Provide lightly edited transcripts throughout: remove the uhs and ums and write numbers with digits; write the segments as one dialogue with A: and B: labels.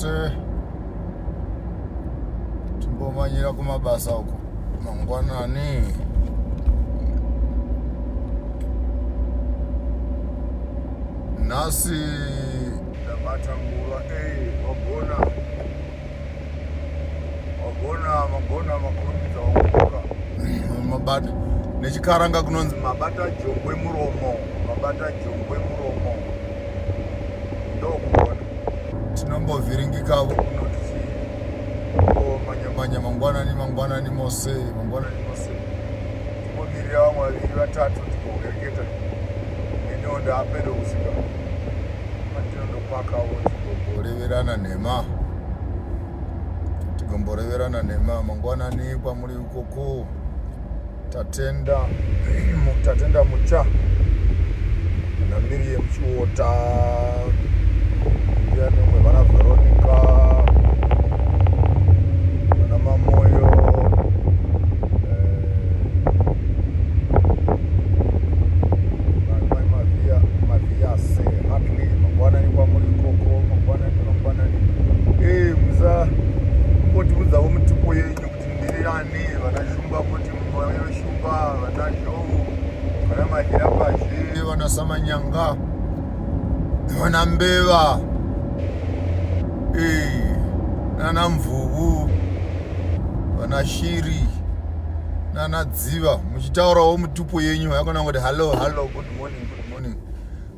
A: vose timbomanyira kumabasa uko mangwanani. Nasi ndabatangura wagona makurumidza wakuka mabata nechikaranga kunonzi mabata jongwe muromo ndokugona tinombovhiringikavo kunoti manya mangwanani mose timomirira vamwe vaviri vatatu tikogereketa nenonda apende kusvika matinondopakawo tigomboreverana nhema mangwanani kwamuri ikoko tatenda mucha namiri yemuchiota ndianemwe vana Veronica vana Mamoyo maviyase Hartley mangwanani kwamuri ikoko mangwanani muza kumbotibudzawo mitupo yenyu kuti ndirirani vana Shumba kuti moyo Shumba vana Zhou vana Mahira Pazhi vana Samanyanga vana Mbeva nana Mvuvu vana Shiri nana Dziva muchitaurawo mitupo yenyu yakona kuti hello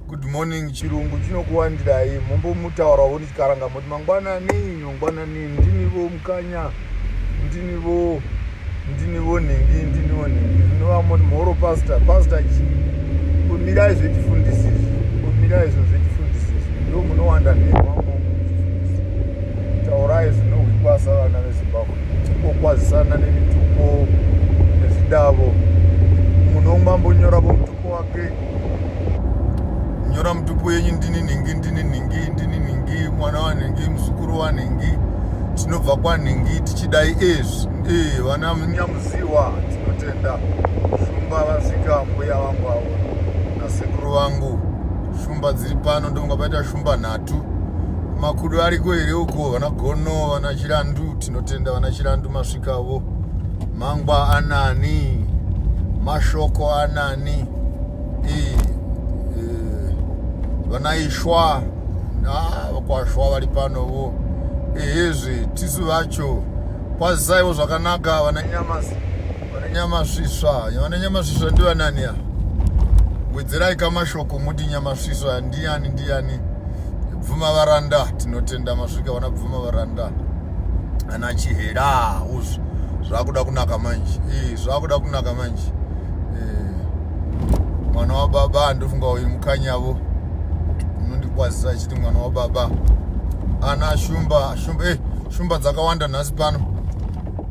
A: good morning chirungu chinokuwandirai mumbomutaurawo nichikaranga muti mangwanani ndinivo mukanya ndinivo nhingi zvinova moti mhoro pastor chi umirai zvechifundisi ndo munowanda nhema taurai zvinohwikwasa vana veZimbabwe kokwazisana nemitupo nezvidavo munomambonyorapo mutupo wake nyora mutupo yenyu ndini nhingi mwana wanhingi muzukuru wanhingi tinobva kwanhingi tichidai vana Nyamuziwa tinotenda Shumba vasvika mbuya vangu avo nasekuru vangu Shumba dziri pano ndonga paita Shumba nhatu makudu ariko here uko vana Gono vana Chirandu tinotenda vana Chirandu masvikavo Mangwa anani Mashoko anani vana Ishwa vakwashwa vari panovo ehezve tisu vacho kwazisaivo zvakanaka vana Nyamasvisva ndivanania wedzerai kamashoko muti Nyamasvisva ndiani Bvuma Varanda tinotenda masvika vana Bvuma Varanda ana Chihera uzvo zvakuda kunaka manje mwana wababa ndofunga uyu mukanyavo unondikwazisa achiti mwana wababa ana shumba dzakawanda nhasi pano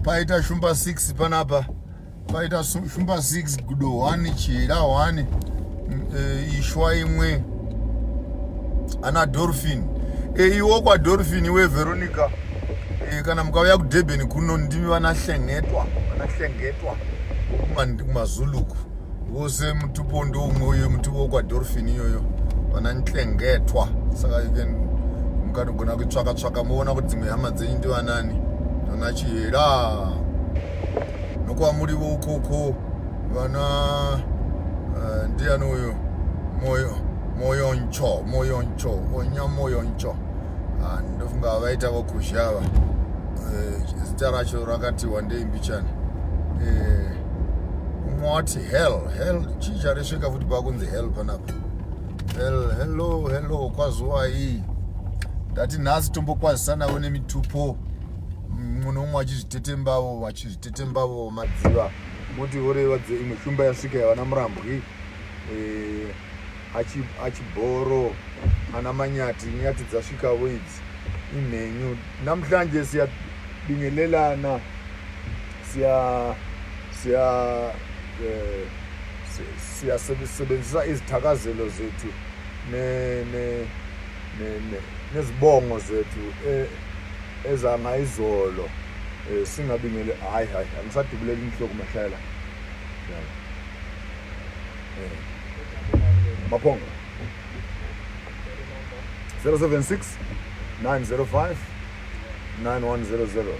A: paita Shumba 6 panapa paita Shumba 6 Gudo 1 Chihera 1 Ishwa imwe ana Dolphin iwo kwa Dolphin weVeronica kana mukauya kuDurban kuno ndimi vanahlengetwa kumazuluku vose mutupo ndoumwe uyo mutupo kwa Dolphin iyoyo vanahlengetwa saka mukanogona kutsvaka muona kuti dzimwe hama dzenyu ndivanani vana Chihera nokwamurivo ukoko vana ndiani uyo moyoncho ndofunga vaita vokushava zita racho rakati wandei mbichana umwe wati hell chii charesveka futi pakunzi hell panapa hello kwazuva iyi ndati nhasi tombokwazisanawo nemitupo munomwe vachizvitetembawo madziva muti voreva imwe Shumba yasvika yavana Murambwi achibhoro ana Manyati nyati dzasvikawo idzi imhenyu namhlanje siyabingelelana siyasebenzisa izithakazelo zethu nezibongo zethu ezangayizolo singabingele hayi angisadubulela inhloko mahlayela Maponga 076 905 9100.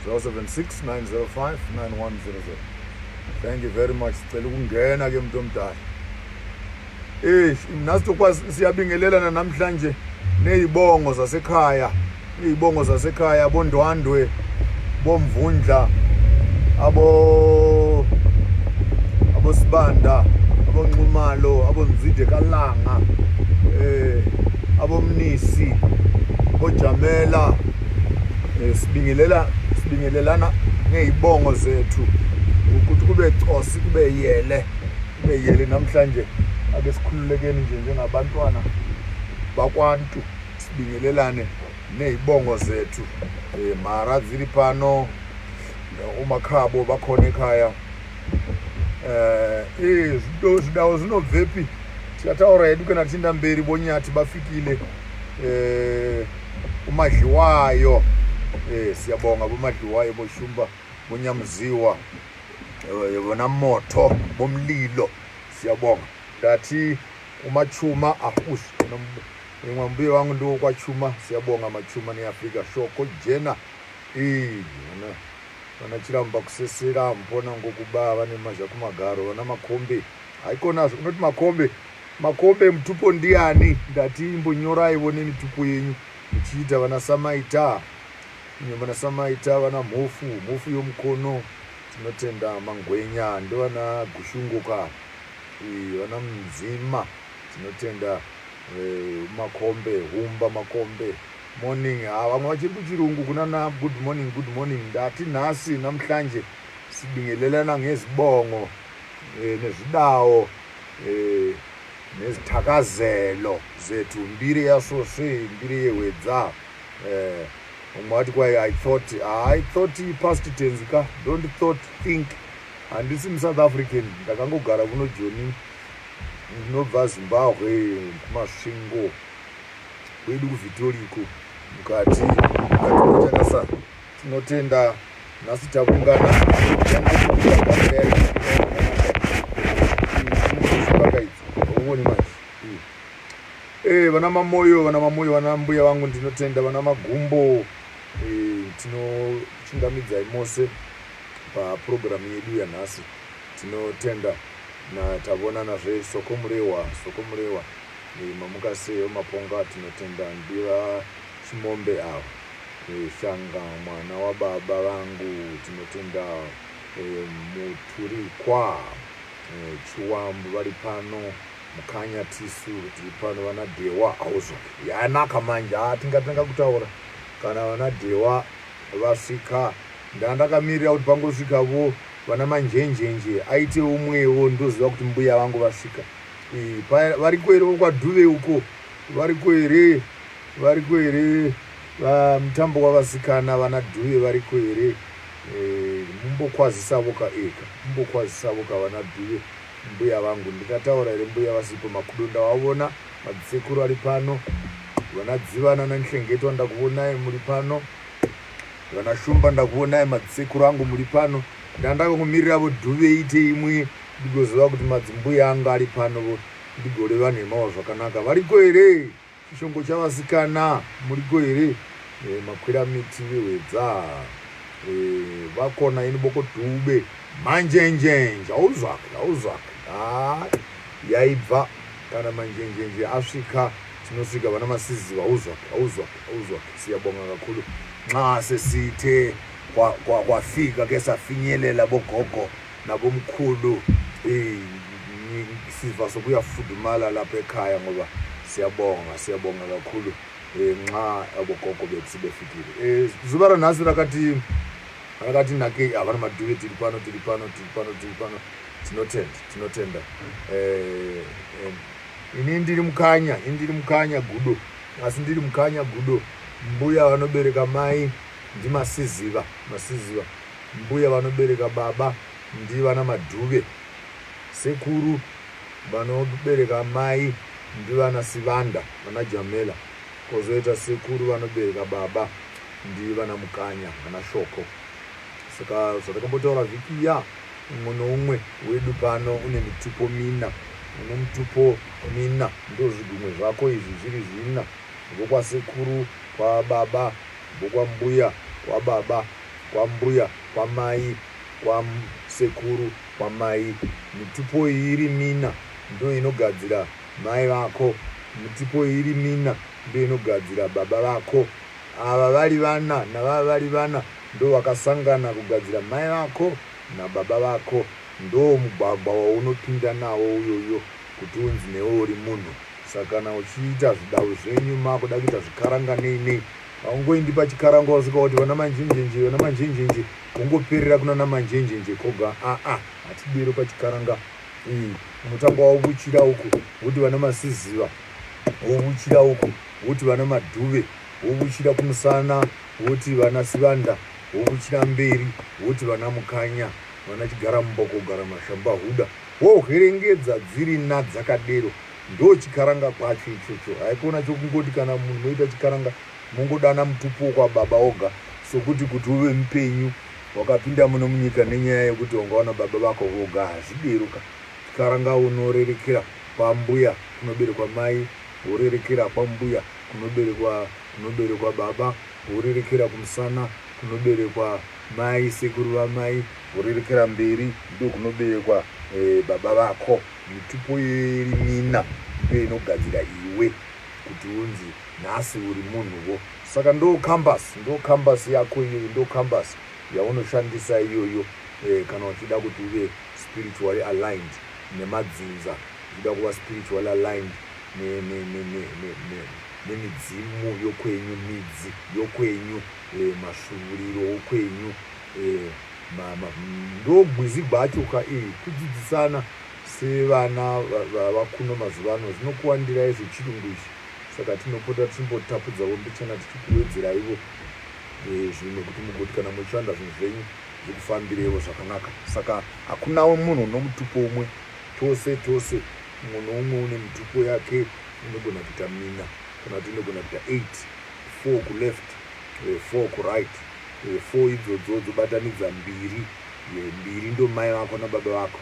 A: 076 905 9100. Thank you very much. Sicela ukungena ke mntu omdala. Nasitokwazi siyabingelelana namhlanje nezibongo zasekhaya. Izibongo zasekhaya bondwandwe, bomvundla, abosibanda, abonxumalo, abonzide kalanga, abomnisi, bojamela. Sibingelelana ngezibongo zethu ukuthi kube cosi, kube yele namhlanje. Ake sikhululekeni nje njengabantwana bakwantu, sibingelelane nezibongo zethu. Mara zili pano, umakhabo bakhona ekhaya. Izindawo zinobvephi siyataura hedu kana tichinda mberi. Bonyathi bafikile, umadliwayo. Siyabonga bomadliwayo, boshumba, bonyamuziwa, bona moto, bomlilo. Siyabonga. Ndathi umachuma akushi ngwambuye wangu ndo kwachuma. Siyabonga machuma neAfrika shoko jena vanachiramba kusesera mpona ngokuba vane mazha kumagaro vana makombe. Haikonazvo unoti makombe mutupo ndiani? Ndati imbonyoraiwo nemitupo yenyu muchiita vana samaita, vana samaita, vana mhofu yomukono. Tinotenda mangwenya ndovana gushunguka, vana mzima. Tinotenda makombe, humba makombe, morning. Vamwe vachiri kuchirungu kunana good morning. Ndati nhasi namhlanje sibingelelana ngezibongo, nezvidawo, nezithakazelo zethu. Mbiri yasose, mbiri yewedza. Umwe wati kwaye I thought past tense ka, don't thought, think. Handisi muSouth African, ndakangogara kuno Joni, ndinobva Zimbabwe kumasvingo kwedu kuVitoriko mukati machakasa. Tinotenda nhasi takungana vana mamoyo, vana mbuya vangu ndinotenda, vana magumbo. Tinochingamidzai mose paprogramu yedu yanhasi. Tinotenda na tabonana zve sokomurewa mamukaseyo Maponga. Tinotenda ndiva chimombe ava, shanga mwana wa baba vangu. Tinotenda muturikwa, chiwambu vari pano, mukanya tisu tiri pano, vana dewa auzo yanaka manje. Tingatanga kutaura kana vana dewa vasvika. Ndandakamirira kuti pangosvikavo vana manjenjenje aite umwewo, ndoziva kuti mbuya vangu vasvika. Vari kwere vokwadhuve uko? Vari kwere mutambo wavasikana vana dhuve? Vari kwere? Mumbokwazisavoka eka, mumbokwazisavoka vana dhuve. Mbuya vangu ndikataura here mbuya vasipo makudo ndawavona. Madzisekuru ari pano, vana dzivana nanhlengetwa ndakuonai muri pano, vana shumba ndakuonai. Madzisekuru angu muri pano. Ndandakangomirira vodhuve ite imwe ndigoziva kuti madzimbuya anga ari pano, ndigoreva nhemawo zvakanaka. Variko here? Chishongo chavasikana muriko here? Makwira miti vewedza, vakona ini boko dhube manjenjenje. Auzvake yaibva kana manjenjenje asvika. Tinosvika vana masiziva. Auzvake. Siyabonga kakulu sesite kwafika kesafinyelela bogogo nabomkhulu. Siva sokuyafudumala lapha ekhaya ngoba siyabonga kakhulu abogogo bethu befikile. Zuva ranhasi rakati nake avana madhuve tiri pano. Tinotenda. Ini ndiri mukanya gudo, asi ndiri mukanya gudo. Mbuya vanobereka mai ndi masiziva. Mbuya vanobereka baba ndi vana madhuve. Sekuru vanobereka mai ndi vana sivanda, vana jamela. Kozoita sekuru vanobereka baba ndi vana mukanya, vana shoko. Saka zvatakambotaura vhiki umwe noumwe wedu pano une mitupo mina. Une mutupo mina, ndo zvidumwe zvako izvi zviri zvina. Vokwasekuru, kwababa, Kwambuya, kwababa, kwambuya, kwamai, kwamsekuru, kwamai. Mitupo iri mina ndo inogadzira mai vako. Mitupo iri mina ndo inogadzira baba vako. Ava vari vana navava vari vana ndo vakasangana kugadzira mai vako nababa vako. Ndo mugwagwa waunopinda nawo uyoyo kuti unzi newe uri munhu. Saka kana uchiita zvidau zvenyu makuda kuita zvikaranga nei haungoindi pachikaranga usika kuti vana manjenjenje ungoperera kuna namanjenjenje koga. Hatidero pachikaranga. Unotanga wobuchira uku kuti vana masiziva, wobuchira uku kuti vana madhuve, wobuchira kumusana kuti vana sivanda, wobuchira mberi kuti vana mukanya, vana chigara mboko, gara mashamba huda, woherengedza dziri na dzakadero. Ndo chikaranga kwacho ichocho. Haikona chokungoti kana munhu moita chikaranga mongodana mutupo kwa baba oga sokuti kuti uve mupenyu wakapinda muno munyika nenyaya yekuti wangaona baba vako voga. Hazvideruka. Chikaranga unorerekera kwambuya kunoberekwa mai, worerekera kwambuya kunoberekwa baba, worerekera kumusana kunoberekwa mai, sekuru vamai, worerekera mberi ndo kunoberekwa baba vako. Mitupo iri mina ndo inogadzira iwe kuti unzi nhasi uri munhuwo. Saka ndo kambasi yako iyoyo, ndo kambasi yaunoshandisa iyoyo kana uchida kuti uve spiritually aligned nemadzinza, uchida kuva spiritually aligned nemidzimu yokwenyu, midzi yokwenyu, mashuvuriro okwenyu. Ndo bwizi gwachoka kudzidzisana sevana vakuno mazuva ano zvinokuwandirai zvechirungu izvi. Saka tinopota tichimbotapudzawo mbichana tichikuwedzera ivo zvinhu kuti mugoti kana muchishanda zvinhu zvenyu zvikufambirewo zvakanaka. Saka hakunawo munhu unomutupo umwe. Tose munhu umwe une mitupo yake. Unogona kuita mina kana kuti unogona kuita 8, 4 kuleft, 4 kuright. 4 idzodzo dzobatanidza mbiri ndo mai vako nababa vako.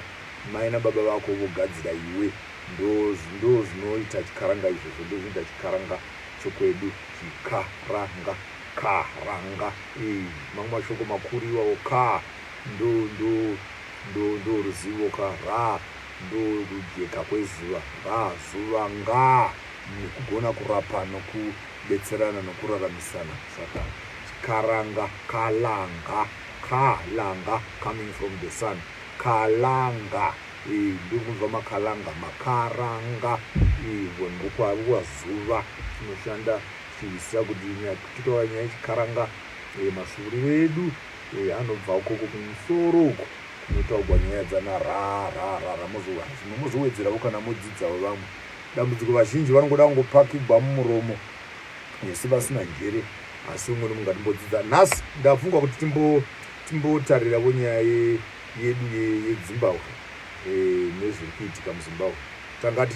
A: Mai nababa vako vogadzira iwe. Ndo zvinoita chikaranga izvozvo. Ndo zvinoita chikaranga chokwedu. Chikaranga, karanga. Mamwe mashoko makuru iwawo. Ka ndo ruzivo. Ra ndo rujeka kwezuva. Ra zuva. Nga nekugona kurapa nokubetserana nokuraramisana. Saka karanga, kalanga, coming from the sun. Kalanga, ndikunzwa makalanga, makaranga, ndokwaruwa zuva. Tinoshanda tichizisa kuti titaura nyaya yechikaranga, mashure edu anobva ukoko kumusoro uko kunotaurwa nyaya dzana muzowedzerawo kana mudzidzawo vamwe. Dambudziko vazhinji vanongoda kungopakigwa mumuromo yesi vasina njere. Asi umwe nemunhu ngatimbodzidza. Nhasi ndafunga kuti timbotarirawo nyaya yedu yeZimbabwe nezviri kuitika muZimbabwe. Tanga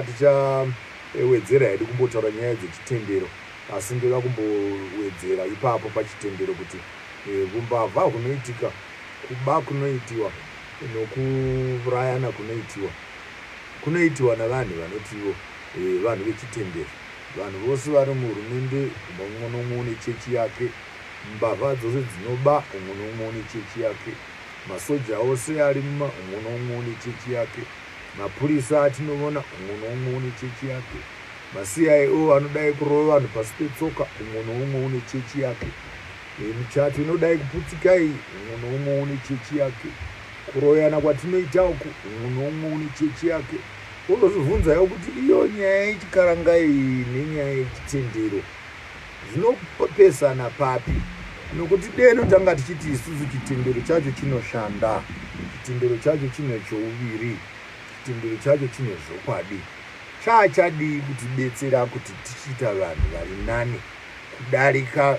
A: tichawedzera hedu kumbotaura nyaya dzechitendero, asi ndoda kumbowedzera ipapo pachitendero kuti umbavha hunoitika, kuba kunoitiwa nokurayana kunoitiwa navanhu vanotiwo vanhu vechitendero. Vanhu vose vari muhurumende, umwe nomumwe une chechi yake. Mbavha dzose dzinoba, umwe nomumwe une chechi yake. Masoja ose ari umwe nomumwe une chechi yake. Mapurisa atinoona, umwe nomumwe une chechi yake. maCIO anodai kurova vanhu pasi petsoka, umwe nomumwe une chechi yake. Michato inodai kuputsika iyi, umwe nomumwe une chechi yake. Kuroyana kwatinoita uku, umwe nomumwe une chechi yake. Unozvibvunzawo kuti iyo nyaya yechikaranga iyi nenyaya yechitendero zvinopesana papi? Nokuti deno tanga tichiti isusu chitendero chacho chinoshanda, chitendero chacho chine chouviri, chitendero chacho chine zvokwadi. Chachadi kutidetsera kuti tichiita vanhu vari nani kudarika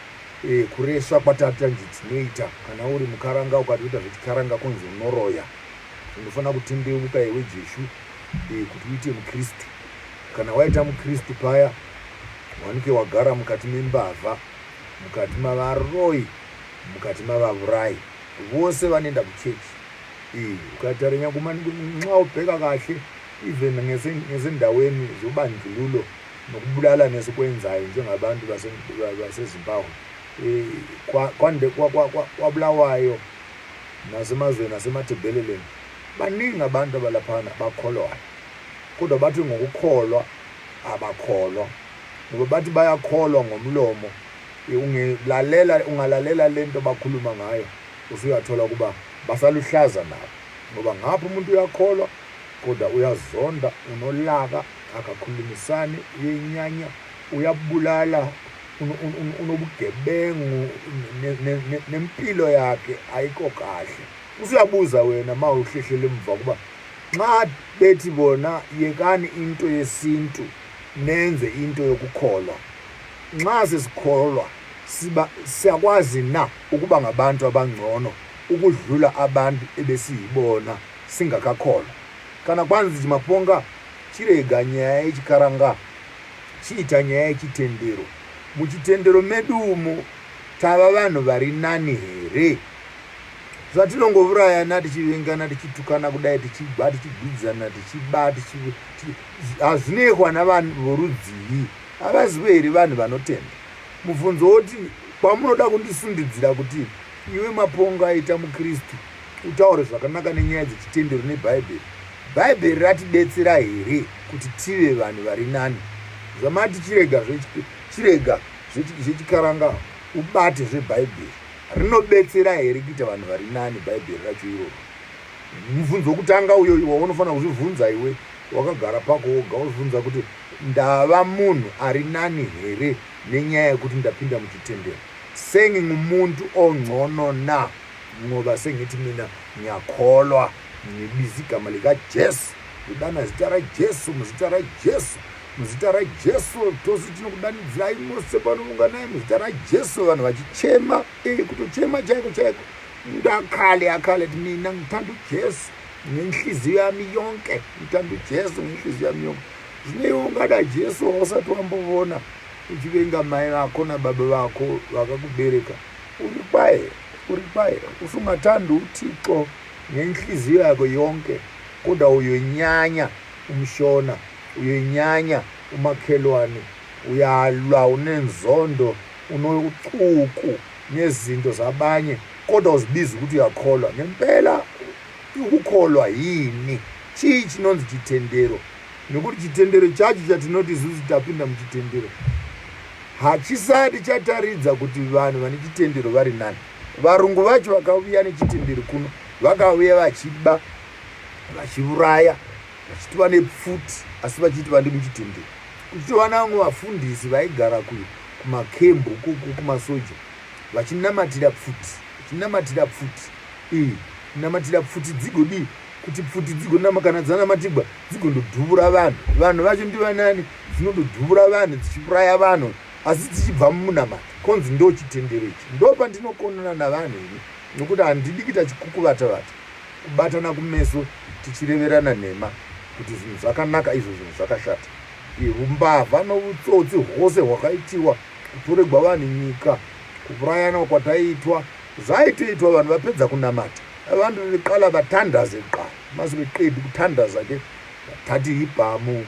A: kureswa kwatatanji tinoita. Kana uri mukaranga ukatoita zvechikaranga kunzi unoroya, unofanira kutendeuka iwe Jeshu kuti uite mukristu. Kana waita mukristu paya wanike wagara mukati membavha, mukati mavaroyi, mukati mavaurayi, vose vanoenda kuchechi. Ukaita nyanguma ubheka kahle even ngezindaweni zobandlululo
B: nokubulala nesikwenzayo njengabantu baseZimbabwe kwande kwabulawayo nasemazweni nasemathebheleleni baningi abantu abalaphana bakholwayo kodwa bathi ngokukholwa abakholwa ngoba bathi bayakholwa ngomlomo ungalalela lento bakhuluma ngayo usuyathola kuba basaluhlaza nabo ngoba ngapha umuntu uyakholwa kodwa uyazonda unolaka akakhulumisani uyenyanya uyabulala unobugebengu nempilo yakhe ayikho kahle usiyabuza wena mawuhlehlele emva kuba nxa bethi bona yekani into yesintu nenze into yokukholwa nxa sesikholwa siyakwazi na ukuba ngabantu abangcono ukudlula abantu ebesiyibona singakakholwa kana kwanzi Maponga chirega nyaya yechikaranga chiita nyaya yechitendero muchitendero medumo tava vanhu vari nani here zvatinongourayana tichivengana tichitukana kudai tichigwa tichigwidzana tichiba hazvinekwa navanhu vorudzii havazive here vanhu vanotenda mubvunzo woti kwamunoda kundisundidzira kuti iwe Maponga aita mukristu utaure zvakanaka nenyaya dzechitendero nebhaibheri bhaibheri ratidetsera here kuti tive vanhu vari nani zvamati chirega zvechikaranga ubate zvebhaibheri rinobetsera here kuita vanhu vari nani bhaibheri racho iroro mubvunzo wokutanga uyo waunofanira kuzvibvunza iwe wakagara pako woga uzvibvunza kuti ndava munhu ari nani here nenyaya yekuti ndapinda muchitendero senge ngumuntu ongcono na ngoba sengiti mina ngiyakholwa ngibiza igama likaJesu udana zita raJesu muzita raJesu muzita raJesu tosi tinokudanidzirai mose panounganaye muzita raJesu vanhu vachichema kutochema chaiko ndakhale mina ngithanda uJesu ngenhliziyo yami yonke ngithanda uJesu ngenhliziyo yami yonke zvineiwe ungada Jesu awusati wambovona uchivenga mai vako nababa vako vakakubereka uri kwaye usungathandi uThixo ngenhliziyo yakho yonke kodwa uyonyanya umshona uyonyanya umakhelwane uyalwa unenzondo unocuku nezinto zabanye kodwa uzibiza ukuthi uyakholwa ngempela ukukholwa yini chichi nonzi chitendero nokuti chitendero chacho chatinoti zuzi tapinda muchitendero hachisati chataridza kuti vanhu vane chitendero vari nani varungu vacho vakauya nechitendero kuno vakauya vachiba vachiuraya vachitova nepfuti asi vachiti vandi muchitendero kuchitova navamwe vafundisi vaigara kumakembu kumasoja vachinamatira pfuti namatira pfuti dzigodii kuti pfuti dzigonama kana dzanamatigwa dzigondodhuvura vanhu vacho ndivanani dzinondodhuvura vanhu dzichiuraya vanhu asi dzichibva mumunamata konzi ndo chitendero ichi ndo pandinokonana navanhu ini nokuti handidi kuita chikukuvata kubatana kumeso tichireverana nhema kuti zvinhu zvakanaka izvo zvinhu zvakashata umbavha noutsotsi hwose hwakaitiwa kutoregwa vanhu nyika kuurayana kwataiitwa zvaitoitwa vanhu vapedza kunamata vantu veqala vathandaze kuqala mase beqedi kuthandaza ke bathathe ibhamu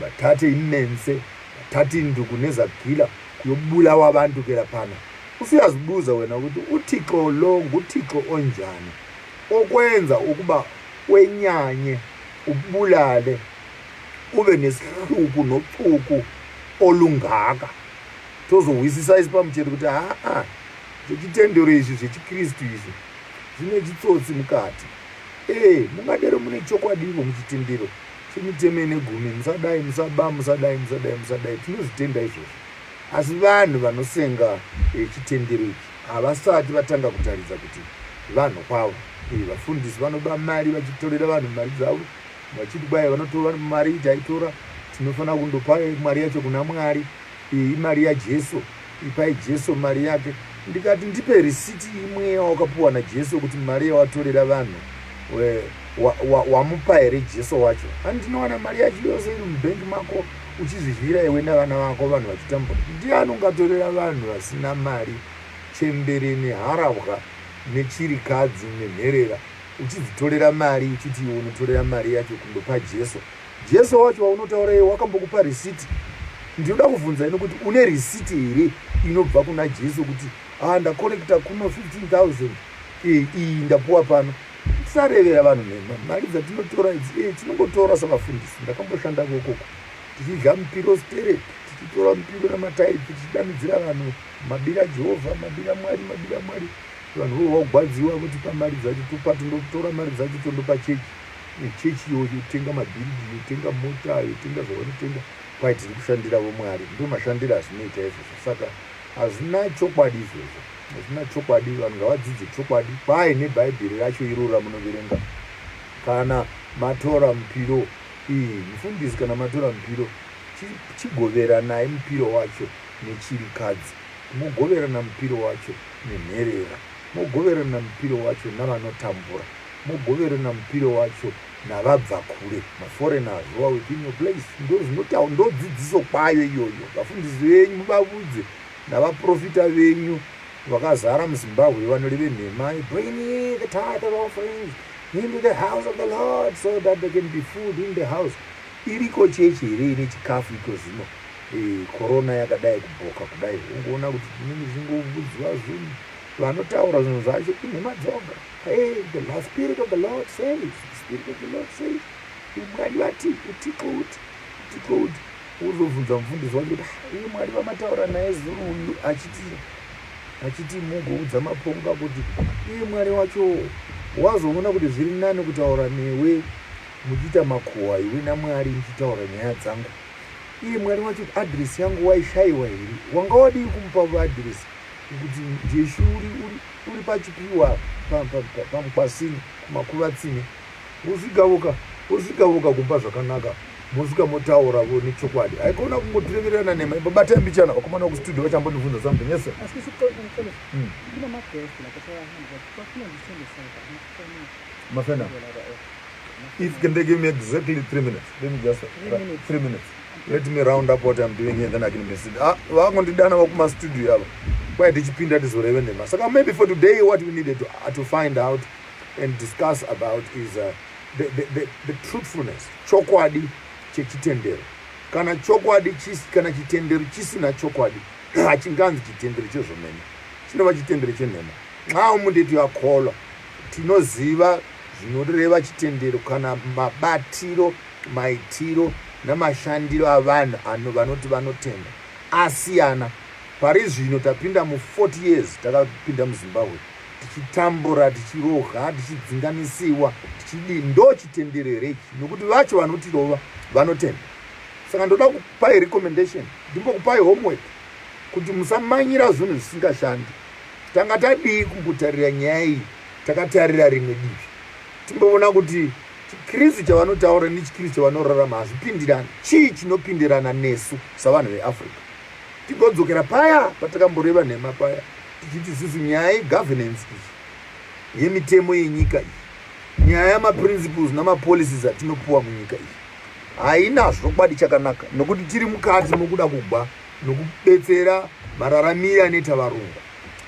B: bathathe imense bathathe induku nezagila kuyobulawa abantu ke laphana usiyazibuza wena ukuthi uThixo lo nguThixo onjani okwenza ukuba wenyanye ubulale ube nesihluku nocuku olungaka tozowisisa isipamutshelo ukuthi zvechitendero izvi zvechikristu izvi zvine chitsotsi mukati mungadero mune chokwadiwo muchitendero chemitemo negumi musadai musadai tinozvitenda izvozvo asi vanhu vanosenga chitendero ichi havasati vatanga kutaridza kuti vanhu kwavo vafundisi vanoba mari vachitorera vanhu mari dzavo vachiti kwai vanotora mari taitora tinofanira kundopa mari yacho kuna Mwari imari yaJesu ipai Jesu mari yake ndikati ndipe risiti imwe wakapuwa naJesu kuti mari yawatorera vanhu wamupa here Jesu wacho handinowana mari yacho yose iri mubhengi mako uchizvizvira iwe navana vako vanhu vachitambura ndiani ungatorera vanhu vasina mari chembere neharahwa nechirikadzi nenherera uchidzitorera mari uchiti unotorera mari yacho kundopa Jesu wacho waunotaura iwe wakambokupa risiti ndinoda kubvunza ino kuti une risiti here inobva kuna Jesu kuti ndakolekta kuno 15,000 iyi ndapuwa pano. Tisarevera vanhu nhema. Mari dzatinotora idzi tinongotora savafundisi. Ndakamboshanda kokoko tichidya mupiro stereti, tichitora mupiro namataipi, tichidanidzira vanhu mabira Jehovha, mabira Mwari, mabira Mwari. Vanhu vogwadziwa kuti pamari dzacho topa, tondotora mari dzacho tondopa chechi. Chechi iyo yotenga mabhiriji, yotenga mota, yotenga zvavanotenga. Kwai tiri kushandira Mwari. Ndo mashandiro azvinoita izvozvo. Saka hazvina chokwadi izvozvo. Hazvina chokwadi. Vanhu ngavadzidze chokwadi. Kwai nebhaibheri racho iroro ramunoverenga. Kana matora mupiro mufundisi, kana matora mupiro, chigovera naye mupiro wacho nechirikadzi, mugoverana mupiro wacho nemherera, mugoverana mupiro wacho navanotambura, mugoverana mupiro wacho navabva kure, maforeigners who are within your place. Ndodzidziso kwayo iyoyo. Vafundisi venyu muvavudze navaprofita venyu vakazara muZimbabwe vanoreve nhema, bring the tithe offerings into the house of the Lord so that there can be food in the house. Iriko chechi here ine chikafu iko zvino. Corona yakadai kuboka kudai, ungoona kuti tinenge zvingovudzwa zvinhu vanotaura zvinhu zvacho inhema dzoga. The Spirit of the Lord says, the Spirit of the Lord says, Mwari vati utiko uti uzobvunza mufundisi wacho kuti iye Mwari vamataura naye zuro uyu achiti mugoudza Maponga kuti iye Mwari wacho wazoona kuti zviri nani kutaura newe muchiita makuhwa iwe naMwari muchitaura nyaya dzangu. Iye Mwari wacho adresi yangu waishayiwa here, wanga wadii kumupa adresi kuti Jesu uri pachipiwa pamukwasini kumakuvatsine, usvikavuka kumba zvakanaka, musvika motaura vo nechokwadi. Haikona kungotireverana nema. Bata mbichana vakomana kustudio vachambondibvunza something. Yes sir. Mafena, if can they give me exactly 3 minutes? Let me just 3 minutes. Let me round up what I'm doing here, then I can message. Vakondidana vakuma studio yavo. Kwai tichipinda tizoreve nema. Saka maybe for today what we needed to find out and discuss about is the truthfulness. Chokwadi chechitendero. Kana chokwadi kana chitendero chisina chokwadi, hachinganzi chitendero chezvomene. Chinova chitendero chenhema. Nxa mundeti yakolwa tinoziva zvinoreva chitendero kana mabatiro, maitiro namashandiro avanhu vanoti vanotenda asiyana. Pari zvino tapinda mu 40 years takapinda muZimbabwe tichitambura, tichirohwa, tichidzinganisiwa, ndo chitendero here ichi, nokuti vacho vanotirova vanotenda. Saka ndoda kupai recommendation, ndimbokupai homework kuti musamanyira zvinhu zvisingashandi. Tanga tadii kumbotarira nyaya iyi, takatarira rimwe divi. Timboona kuti chikristu chavanotaura nechikristu chavanorarama hazvipindirani. Chii chinopindirana nesu savanhu veAfrica? Tigodzokera paya patakamboreva nhema paya tichiti isusu nyaya yegovernance iyi, yemitemo yenyika iyi, nyaya yamaprinciples namapolicies atinopuwa munyika iyi haina zvokwadi chakanaka, nokuti tiri mukati mokuda kugwa nokubetsera mararamiro anoita varungu.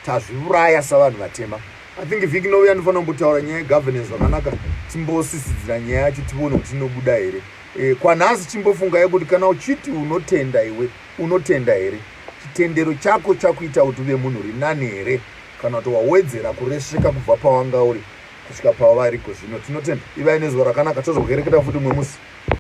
B: Tazviuraya savanhu vatema. I think vhiki inouya ndinofanira kumbotaura nyaya yegovernance zvakanaka, timbosisidzira nyaya yacho tione kuti inobuda here. Kwanhasi chimbofungai kuti kana uchiti unotenda iwe, unotenda here? Chitendero chako chakuita kuti uve munhu rinani here, kana kuti wawedzera kuresveka kubva pawanga uri kusvika pawariko zvino? Tinotenda. Ivai nezuva rakanaka, tozokukereketa futi mumwe musi.